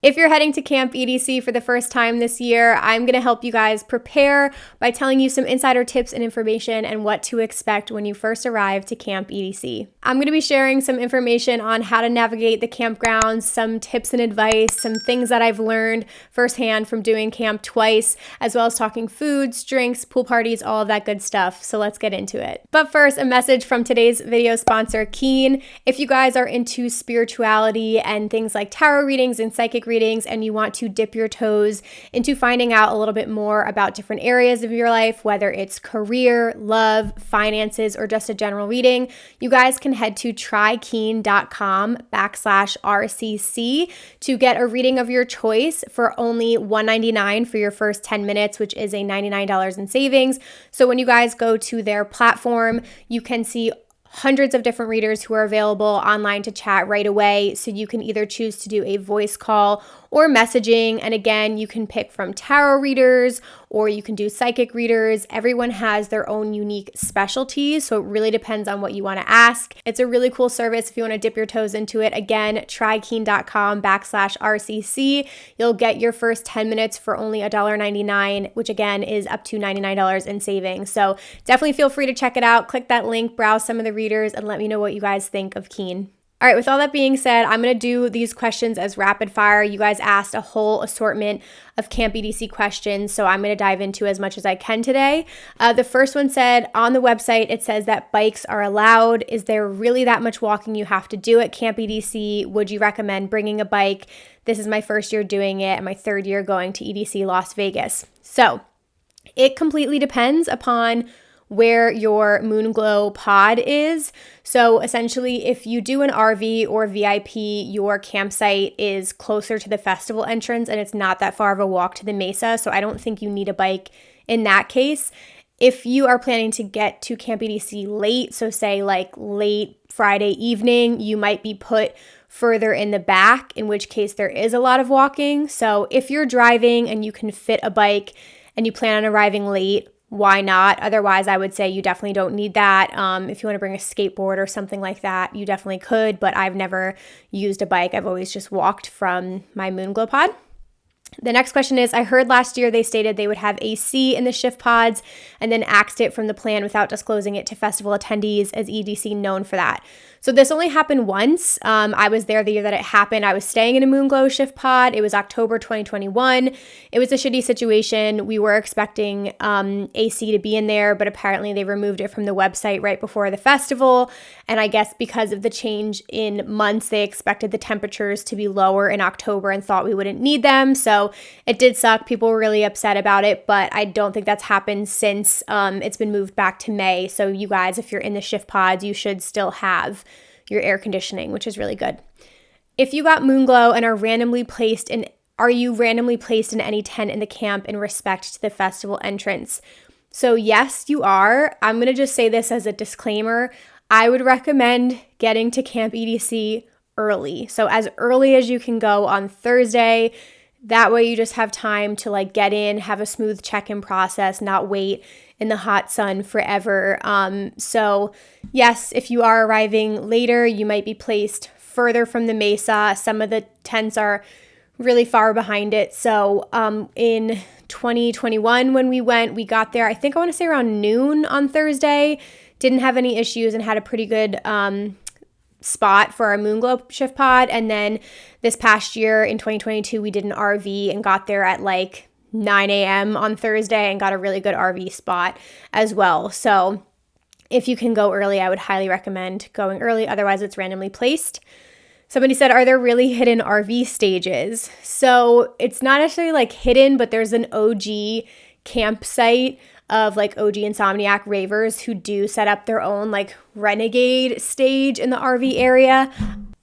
If you're heading to Camp EDC for the first time this year, I'm going to help you guys prepare by telling you some insider tips and information and what to expect when you first arrive to Camp EDC. I'm going to be sharing some information on how to navigate the campgrounds, some tips and advice, some things that I've learned firsthand from doing camp twice, as well as talking foods, drinks, pool parties, all of that good stuff. So let's get into it. But first, a message from today's video sponsor, Keen. If you guys are into spirituality and things like tarot readings and psychic readings and you want to dip your toes into finding out a little bit more about different areas of your life, whether it's career, love, finances, or just a general reading, you guys can head to trykeen.com/RCC to get a reading of your choice for only $199 for your first 10 minutes, which is a $99 in savings. So when you guys go to their platform, you can see hundreds of different readers who are available online to chat right away. So you can either choose to do a voice call or messaging. And again, you can pick from tarot readers or you can do psychic readers. Everyone has their own unique specialties. So it really depends on what you want to ask. It's a really cool service if you want to dip your toes into it. Again, trykeen.com/RCC. You'll get your first 10 minutes for only $1.99, which again is up to $99 in savings. So definitely feel free to check it out. Click that link, browse some of the readers, and let me know what you guys think of Keen. All right, with all that being said, I'm going to do these questions as rapid fire. You guys asked a whole assortment of Camp EDC questions, so I'm going to dive into as much as I can today. The first one said, on the website, it says that bikes are allowed. Is there really that much walking you have to do at Camp EDC? Would you recommend bringing a bike? This is my first year doing it and my third year going to EDC Las Vegas. So it completely depends upon where your Moonglow pod is. So essentially, if you do an RV or VIP, your campsite is closer to the festival entrance and it's not that far of a walk to the mesa. So I don't think you need a bike in that case. If you are planning to get to Camp EDC late, so say like late Friday evening, you might be put further in the back, in which case there is a lot of walking. So if you're driving and you can fit a bike and you plan on arriving late, why not? Otherwise, I would say you definitely don't need that. If you want to bring a skateboard or something like that, you definitely could, but I've never used a bike. I've always just walked from my Moonglow pod. The next question is, I heard last year they stated they would have AC in the Shiftpods and then axed it from the plan without disclosing it to festival attendees, as EDC known for that. So this only happened once. I was there the year that it happened. I was staying in a Moonglow Shiftpod. It was October 2021. It was a shitty situation. We were expecting AC to be in there, but apparently they removed it from the website right before the festival. And I guess because of the change in months, they expected the temperatures to be lower in October and thought we wouldn't need them. So it did suck. People were really upset about it, but I don't think that's happened since it's been moved back to May. So you guys, if you're in the Shiftpods, you should still have your air conditioning, which is really good. If you got Moonglow and are randomly placed in any tent in the camp in respect to the festival entrance? So yes, you are. I'm going to just say this as a disclaimer. I would recommend getting to Camp EDC early. So as early as you can go on Thursday. That way you just have time to like get in, have a smooth check-in process, not wait in the hot sun forever. So yes, if you are arriving later, you might be placed further from the mesa. Some of the tents are really far behind it. So in 2021, when we went, we got there, I think I want to say around noon on Thursday, didn't have any issues and had a pretty good spot for our Moonglow shift pod. And then this past year in 2022, we did an RV and got there at like 9 a.m. on Thursday and got a really good RV spot as well. So if you can go early, I would highly recommend going early. Otherwise, it's randomly placed. Somebody said, are there really hidden RV stages? So it's not actually like hidden, but there's an OG campsite of like OG Insomniac ravers who do set up their own like renegade stage in the RV area.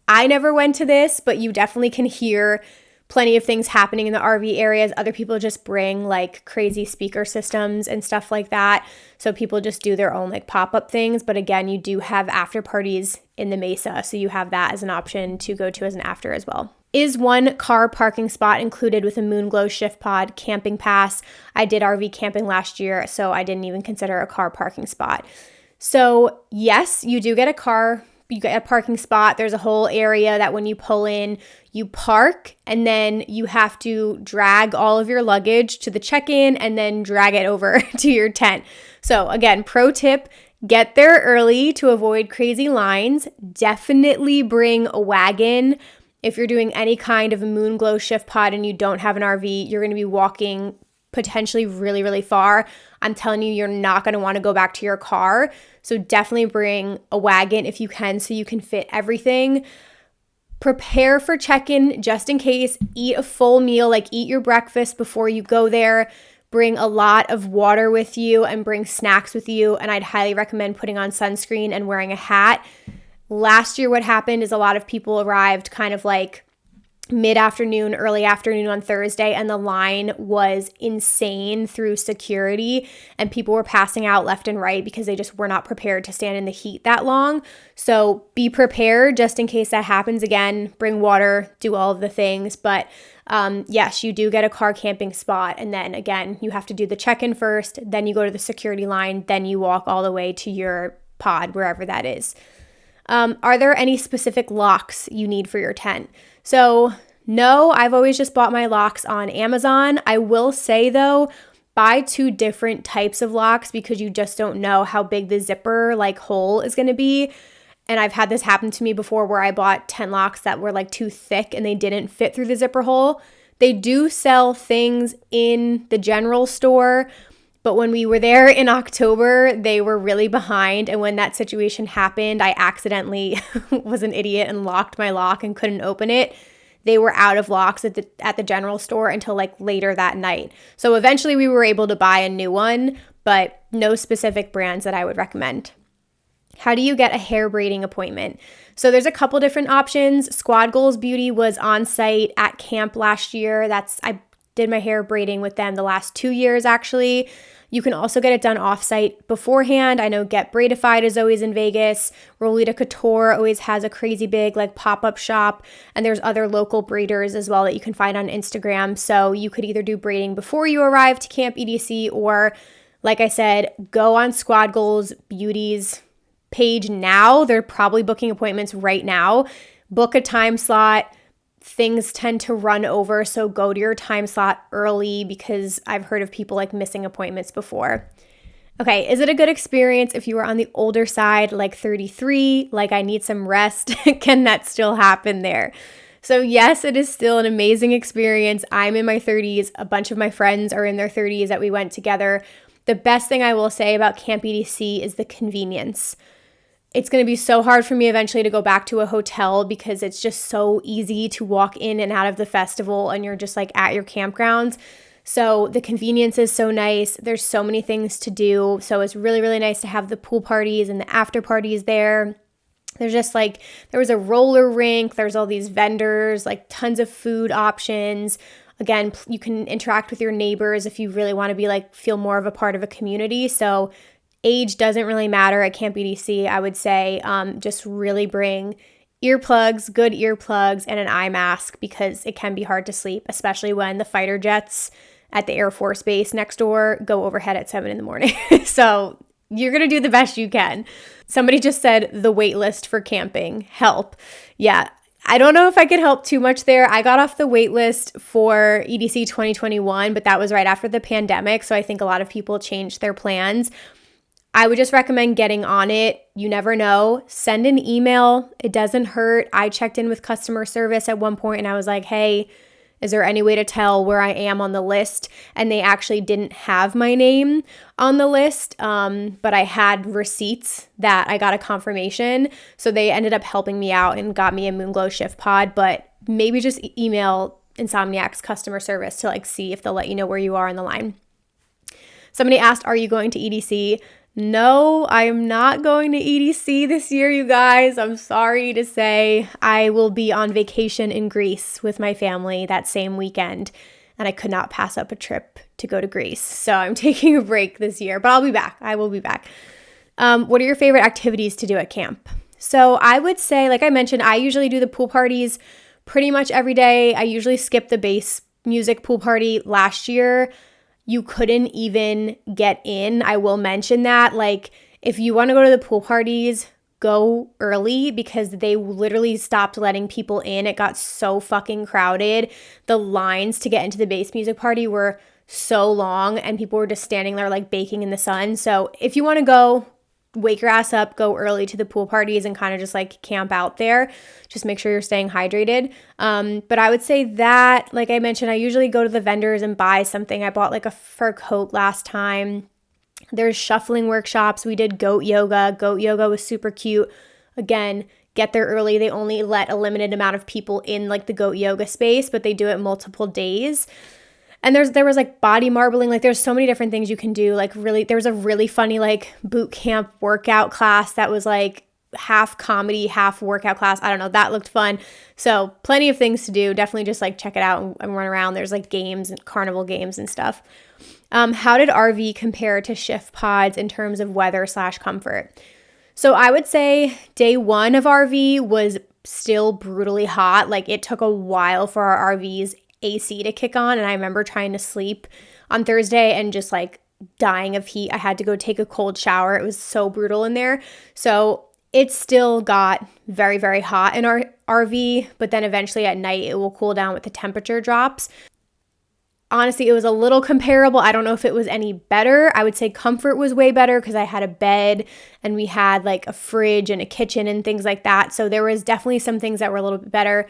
I never went to this, but you definitely can hear plenty of things happening in the RV areas. Other people just bring like crazy speaker systems and stuff like that. So people just do their own like pop-up things. But again, you do have after parties in the mesa. So you have that as an option to go to as an after as well. Is one car parking spot included with a Moonglow Shift Pod camping pass? I did RV camping last year, so I didn't even consider a car parking spot. So yes, you do get a car you get a parking spot. There's a whole area that when you pull in, you park, and then you have to drag all of your luggage to the check-in and then drag it over to your tent. So again, pro tip, get there early to avoid crazy lines. Definitely bring a wagon. If you're doing any kind of moon glow shift pod and you don't have an RV, you're going to be walking potentially really, really far. I'm telling you, you're not going to want to go back to your car. So definitely bring a wagon if you can, so you can fit everything. Prepare for check-in just in case. Eat a full meal, like eat your breakfast before you go there. Bring a lot of water with you and bring snacks with you. And I'd highly recommend putting on sunscreen and wearing a hat. Last year, what happened is a lot of people arrived kind of like mid-afternoon, early afternoon on Thursday, and the line was insane through security, and people were passing out left and right because they just were not prepared to stand in the heat that long. So be prepared just in case that happens again. Bring water, do all of the things, but yes, you do get a car camping spot, and then again, you have to do the check-in first, then you go to the security line, then you walk all the way to your pod, wherever that is. Are there any specific locks you need for your tent? So no, I've always just bought my locks on Amazon. I will say though, buy 2 different types of locks because you just don't know how big the zipper like hole is going to be. And I've had this happen to me before where I bought 10 locks that were like too thick and they didn't fit through the zipper hole. They do sell things in the general store, but when we were there in October, they were really behind. And when that situation happened, I accidentally was an idiot and locked my lock and couldn't open it. They were out of locks at the general store until like later that night. So eventually we were able to buy a new one, but no specific brands that I would recommend. How do you get a hair braiding appointment? So there's a couple different options. Squad Goals Beauty was on site at camp last year. I did my hair braiding with them the last 2 years actually. You can also get it done off-site beforehand. I know Get Braidified is always in Vegas. Rolita Couture always has a crazy big like pop-up shop. And there's other local braiders as well that you can find on Instagram. So you could either do braiding before you arrive to Camp EDC, or like I said, go on Squad Goals Beauty's page now. They're probably booking appointments right now. Book a time slot. Things tend to run over, so go to your time slot early because I've heard of people like missing appointments before. Okay, is it a good experience if you are on the older side, like 33, like I need some rest? Can that still happen there? So yes, it is still an amazing experience. I'm in my 30s. A bunch of my friends are in their 30s that we went together. The best thing I will say about Camp EDC is the convenience. It's going to be so hard for me eventually to go back to a hotel because it's just so easy to walk in and out of the festival and you're just like at your campgrounds. So the convenience is so nice. There's so many things to do. So it's really, really nice to have the pool parties and the after parties there. There's just like, there was a roller rink. There's all these vendors, like tons of food options. Again, you can interact with your neighbors if you really want to be like, feel more of a part of a community. So age doesn't really matter at Camp EDC, I would say. Just really bring earplugs, good earplugs, and an eye mask because it can be hard to sleep, especially when the fighter jets at the Air Force Base next door go overhead at 7 a.m. So you're going to do the best you can. Somebody just said the waitlist for camping. Help. Yeah. I don't know if I could help too much there. I got off the wait list for EDC 2021, but that was right after the pandemic. So I think a lot of people changed their plans. I would just recommend getting on it. You never know. Send an email. It doesn't hurt. I checked in with customer service at one point and I was like, hey, is there any way to tell where I am on the list? And they actually didn't have my name on the list, but I had receipts that I got a confirmation. So they ended up helping me out and got me a Moonglow Shift Pod, but maybe just email Insomniac's customer service to like see if they'll let you know where you are on the line. Somebody asked, are you going to EDC? No, I am not going to EDC this year, you guys. I'm sorry to say. I will be on vacation in Greece with my family that same weekend, and I could not pass up a trip to go to Greece. So I'm taking a break this year, but I'll be back. I will be back. What are your favorite activities to do at camp? So I would say, like I mentioned, I usually do the pool parties pretty much every day. I usually skip the bass music pool party. Last year, you couldn't even get in. I will mention that. Like, if you want to go to the pool parties, go early because they literally stopped letting people in. It got so fucking crowded. The lines to get into the bass music party were so long and people were just standing there like baking in the sun. So if you want to go, wake your ass up, go early to the pool parties and kind of just like camp out there. Just make sure you're staying hydrated. But I would say that, like I mentioned, I usually go to the vendors and buy something. I bought like a fur coat last time. There's shuffling workshops. We did goat yoga. Goat yoga was super cute. Again, get there early. They only let a limited amount of people in like the goat yoga space, but they do it multiple days. And there was like body marbling. Like there's so many different things you can do. Like really, there was a really funny like boot camp workout class that was like half comedy, half workout class. I don't know. That looked fun. So plenty of things to do. Definitely just like check it out and run around. There's like games and carnival games and stuff. How did RV compare to Shiftpods in terms of weather/comfort? So I would say day one of RV was still brutally hot. Like it took a while for our RV's AC to kick on. And I remember trying to sleep on Thursday and just like dying of heat. I had to go take a cold shower. It was so brutal in there. So it still got very, very hot in our RV, but then eventually at night it will cool down with the temperature drops. Honestly, it was a little comparable. I don't know if it was any better. I would say comfort was way better because I had a bed and we had like a fridge and a kitchen and things like that. So there was definitely some things that were a little bit better.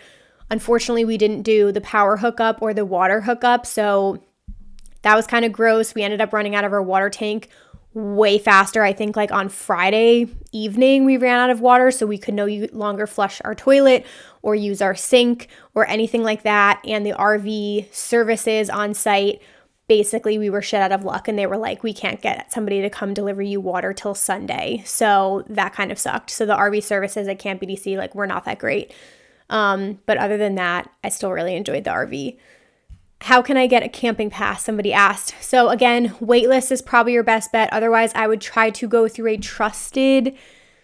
Unfortunately, we didn't do the power hookup or the water hookup. So that was kind of gross. We ended up running out of our water tank way faster. I think like on Friday evening, we ran out of water. So we could no longer flush our toilet or use our sink or anything like that. And the RV services on site, basically we were shit out of luck and they were like, we can't get somebody to come deliver you water till Sunday. So that kind of sucked. So the RV services at Camp EDC, like were not that great. But other than that, I still really enjoyed the RV. How can I get a camping pass? Somebody asked. So again, Waitlist is probably your best bet. Otherwise, I would try to go through a trusted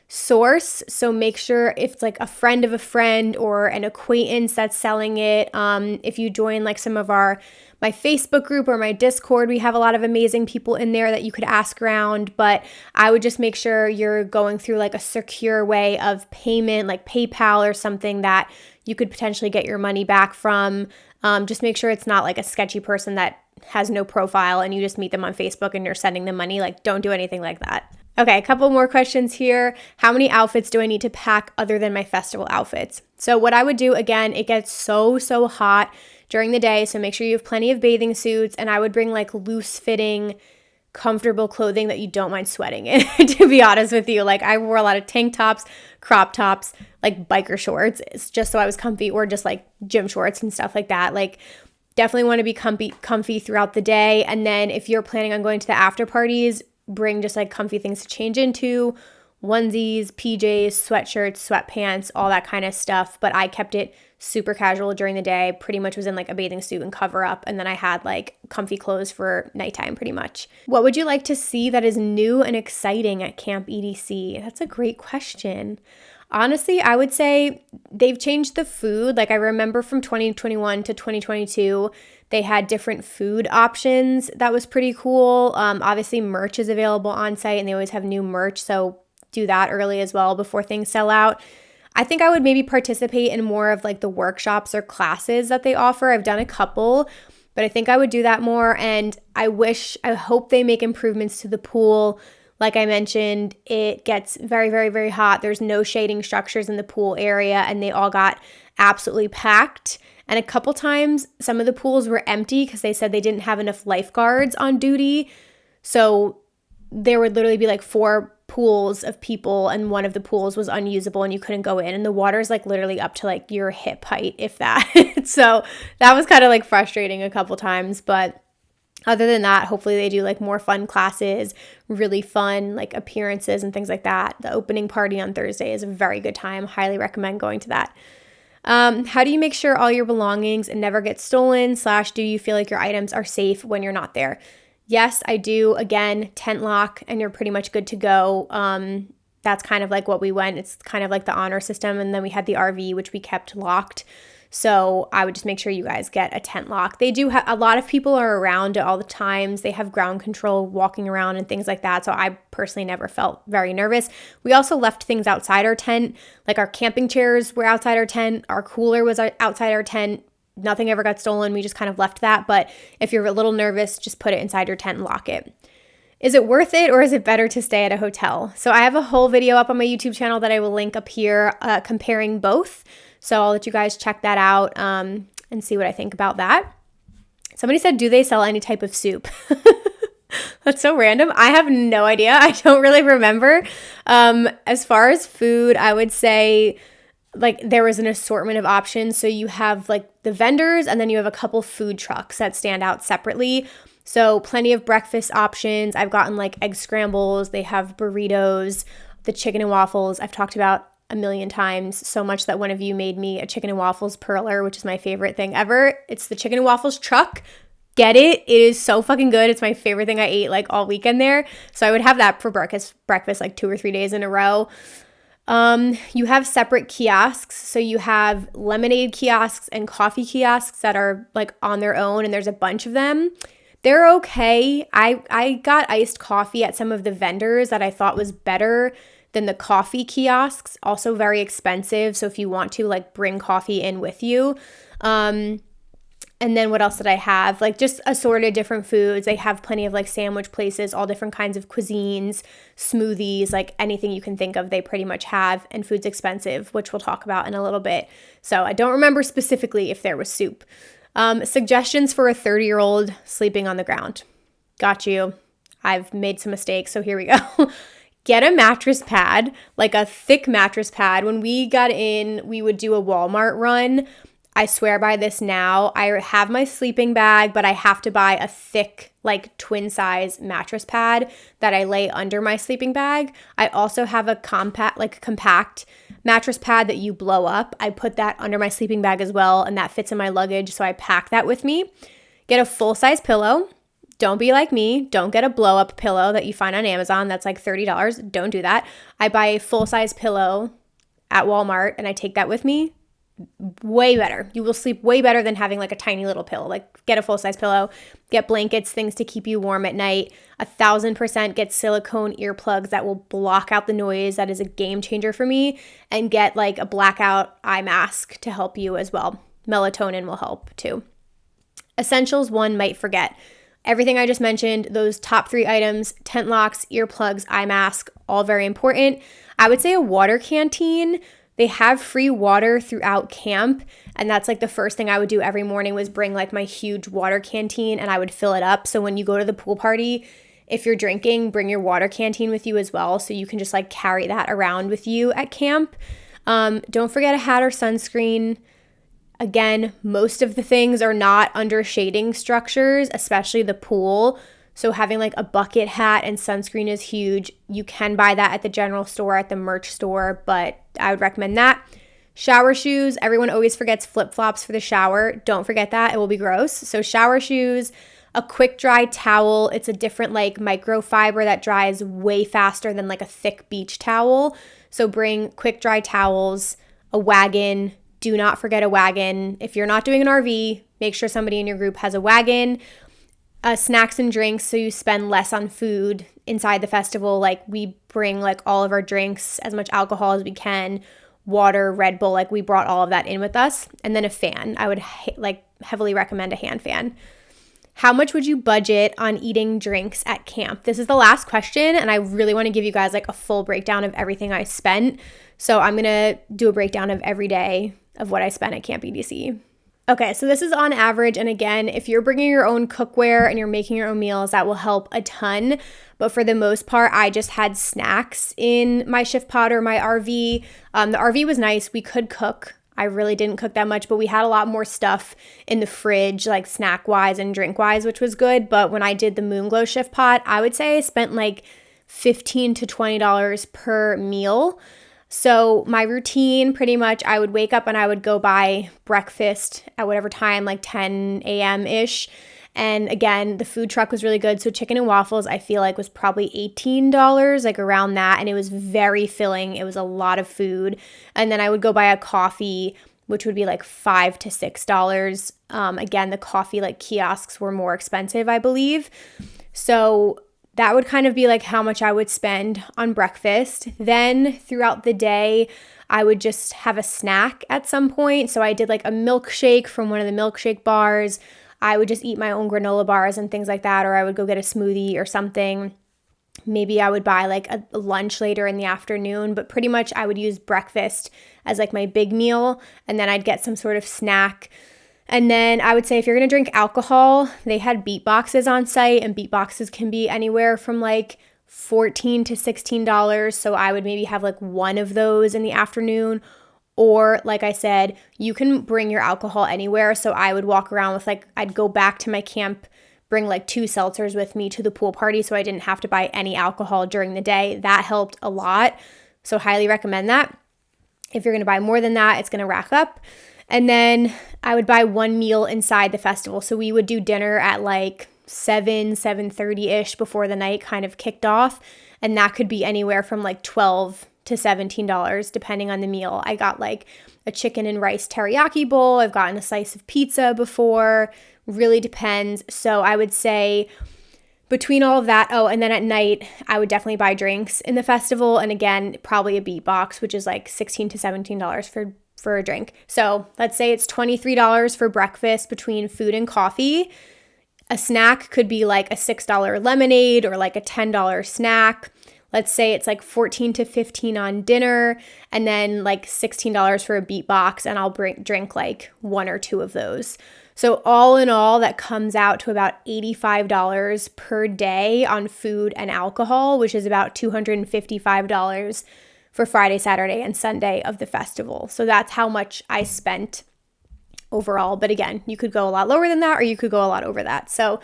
source. So make sure if it's like a friend of a friend or an acquaintance that's selling it. If you join like some of my Facebook group or my Discord, we have a lot of amazing people in there that you could ask around. But I would just make sure you're going through like a secure way of payment, like PayPal or something that you could potentially get your money back from. Just make sure it's not like a sketchy person that has no profile and you just meet them on Facebook and you're sending them money. Like don't do anything like that. Okay, a couple more questions here. How many outfits do I need to pack other than my festival outfits? So what I would do, again, it gets so hot during the day. So make sure you have plenty of bathing suits, and I would bring like loose fitting, comfortable clothing that you don't mind sweating in, to be honest with you. Like I wore a lot of tank tops, crop tops, like biker shorts, it's just so I was comfy, or just like gym shorts and stuff like that. Like definitely want to be comfy throughout the day. And then if you're planning on going to the after parties, bring just like comfy things to change into, onesies, PJs, sweatshirts, sweatpants, all that kind of stuff. But I kept it super casual during the day, pretty much was in like a bathing suit and cover up. And then I had like comfy clothes for nighttime pretty much. What would you like to see that is new and exciting at Camp EDC? That's a great question. Honestly, I would say they've changed the food. Like I remember from 2021 to 2022, they had different food options. That was pretty cool. Obviously, merch is available on site and they always have new merch. So do that early as well before things sell out. I think I would maybe participate in more of like the workshops or classes that they offer. I've done a couple, but I think I would do that more. And I hope they make improvements to the pool. Like I mentioned, it gets very, very, very hot. There's no shading structures in the pool area and they all got absolutely packed. And a couple times, some of the pools were empty because they said they didn't have enough lifeguards on duty. So there would literally be like 4 pools of people and one of the pools was unusable and you couldn't go in. And the water's like literally up to like your hip height, if that. So that was kind of like frustrating a couple times. But other than that, hopefully they do like more fun classes, really fun like appearances and things like that. The opening party on Thursday is a very good time. Highly recommend going to that. How do you make sure all your belongings never get stolen / do you feel like your items are safe when you're not there? Yes, I do. Again, tent lock and you're pretty much good to go. That's kind of like what we went. It's kind of like the honor system. And then we had the RV, which we kept locked. So I would just make sure you guys get a tent lock. They do have, a lot of people are around at all the times. They have ground control walking around and things like that. So I personally never felt very nervous. We also left things outside our tent, like our camping chairs were outside our tent. Our cooler was outside our tent. Nothing ever got stolen. We just kind of left that. But if you're a little nervous, just put it inside your tent and lock it. Is it worth it, or is it better to stay at a hotel? So I have a whole video up on my YouTube channel that I will link up here comparing both. So I'll let you guys check that out and see what I think about that. Somebody said, do they sell any type of soup? That's so random. I have no idea. I don't really remember. As far as food, I would say like there was an assortment of options. So you have like the vendors, and then you have a couple food trucks that stand out separately. So plenty of breakfast options. I've gotten like egg scrambles. They have burritos, the chicken and waffles I've talked about a million times, so much that one of you made me a chicken and waffles perler, which is my favorite thing ever. It's the chicken and waffles truck. Get it? It is so fucking good. It's my favorite thing I ate like all weekend there. So I would have that for breakfast like 2 or 3 days in a row. You have separate kiosks. So you have lemonade kiosks and coffee kiosks that are like on their own, and there's a bunch of them. They're okay. I got iced coffee at some of the vendors that I thought was better than the coffee kiosks. Also very expensive. So if you want to like bring coffee in with you. And then what else did I have? Like just assorted different foods. They have plenty of like sandwich places, all different kinds of cuisines, smoothies, like anything you can think of, they pretty much have. And food's expensive, which we'll talk about in a little bit. So I don't remember specifically if there was soup. Suggestions for a 30-year-old sleeping on the ground. Got you. I've made some mistakes, so here we go. Get a mattress pad, like a thick mattress pad. When we got in, we would do a Walmart run. I swear by this now. I have my sleeping bag, but I have to buy a thick, like twin size mattress pad that I lay under my sleeping bag. I also have a compact mattress pad that you blow up. I put that under my sleeping bag as well, and that fits in my luggage, so I pack that with me. Get a full-size pillow. Don't be like me. Don't get a blow-up pillow that you find on Amazon that's like $30. Don't do that. I buy a full-size pillow at Walmart, and I take that with me. Way better. You will sleep way better than having like a tiny little pillow. Like get a full-size pillow, get blankets, things to keep you warm at night. 1,000% get silicone earplugs that will block out the noise. That is a game changer for me. And get like a blackout eye mask to help you as well. Melatonin will help too. Essentials one might forget. Everything I just mentioned, those top 3 items, tent locks, earplugs, eye mask, all very important. I would say a water canteen. They have free water throughout camp, and that's like the first thing I would do every morning was bring like my huge water canteen, and I would fill it up. So when you go to the pool party, if you're drinking, bring your water canteen with you as well, so you can just like carry that around with you at camp. Don't forget a hat or sunscreen. Again, most of the things are not under shading structures, especially the pool. So having like a bucket hat and sunscreen is huge. You can buy that at the general store, at the merch store, but I would recommend that. Shower shoes. Everyone always forgets flip-flops for the shower. Don't forget that. It will be gross. So shower shoes, a quick dry towel. It's a different like microfiber that dries way faster than like a thick beach towel. So bring quick dry towels, a wagon. Do not forget a wagon. If you're not doing an RV, make sure somebody in your group has a wagon. Snacks and drinks, so you spend less on food inside the festival. Like we bring like all of our drinks, as much alcohol as we can, water, Red Bull, like we brought all of that in with us. And then a fan. I would heavily recommend a hand fan. How much would you budget on eating drinks at camp? This is the last question, and I really want to give you guys like a full breakdown of everything I spent. So I'm going to do a breakdown of every day of what I spent at Camp EDC. Okay, so this is on average, and again, if you're bringing your own cookware and you're making your own meals, that will help a ton, but for the most part, I just had snacks in my Shiftpod or my RV. The RV was nice. We could cook. I really didn't cook that much, but we had a lot more stuff in the fridge, like snack-wise and drink-wise, which was good, but when I did the Moonglow Shiftpod, I would say I spent like $15 to $20 per meal. So my routine, pretty much, I would wake up and I would go buy breakfast at whatever time, like 10 a.m.-ish. And again, the food truck was really good. So chicken and waffles, I feel like was probably $18, like around that. And it was very filling. It was a lot of food. And then I would go buy a coffee which would be like $5 to $6. Again, the coffee like kiosks were more expensive, I believe. So that would kind of be like how much I would spend on breakfast. Then throughout the day, I would just have a snack at some point. So I did like a milkshake from one of the milkshake bars. I would just eat my own granola bars and things like that, or I would go get a smoothie or something. Maybe I would buy like a lunch later in the afternoon, but pretty much I would use breakfast as like my big meal, and then I'd get some sort of snack. And then I would say if you're going to drink alcohol, they had beat boxes on site, and beat boxes can be anywhere from like $14 to $16. So I would maybe have like one of those in the afternoon. Or like I said, you can bring your alcohol anywhere. So I would walk around with like, I'd go back to my camp, bring like 2 seltzers with me to the pool party so I didn't have to buy any alcohol during the day. That helped a lot. So highly recommend that. If you're going to buy more than that, it's going to rack up. And then I would buy one meal inside the festival. So we would do dinner at like 7:30-ish before the night kind of kicked off. And that could be anywhere from like $12 to $17 depending on the meal. I got like a chicken and rice teriyaki bowl. I've gotten a slice of pizza before. Really depends. So I would say between all of that, and then at night, I would definitely buy drinks in the festival. And again, probably a beat box, which is like $16 to $17 for a drink. So let's say it's $23 for breakfast between food and coffee. A snack could be like a $6 lemonade or like a $10 snack. Let's say it's like $14 to $15 on dinner, and then like $16 for a beat box, and I'll drink like 1 or 2 of those. So all in all, that comes out to about $85 per day on food and alcohol, which is about $255 for Friday, Saturday, and Sunday of the festival. So that's how much I spent overall. But again, you could go a lot lower than that, or you could go a lot over that. So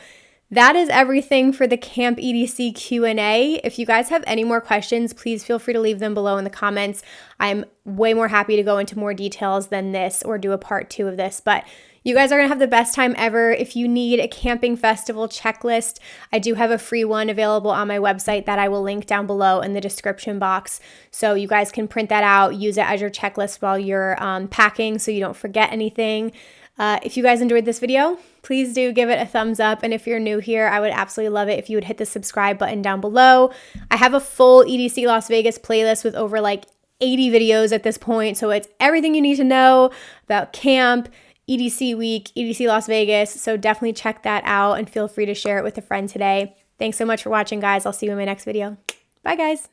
that is everything for the Camp EDC Q&A. If you guys have any more questions, please feel free to leave them below in the comments. I'm way more happy to go into more details than this or do a part 2 of this, but you guys are going to have the best time ever. If you need a camping festival checklist, I do have a free one available on my website that I will link down below in the description box. So you guys can print that out, use it as your checklist while you're packing so you don't forget anything. If you guys enjoyed this video, please do give it a thumbs up. And if you're new here, I would absolutely love it if you would hit the subscribe button down below. I have a full EDC Las Vegas playlist with over like 80 videos at this point. So it's everything you need to know about camp, EDC week, EDC Las Vegas. So definitely check that out and feel free to share it with a friend today. Thanks so much for watching, guys. I'll see you in my next video. Bye, guys.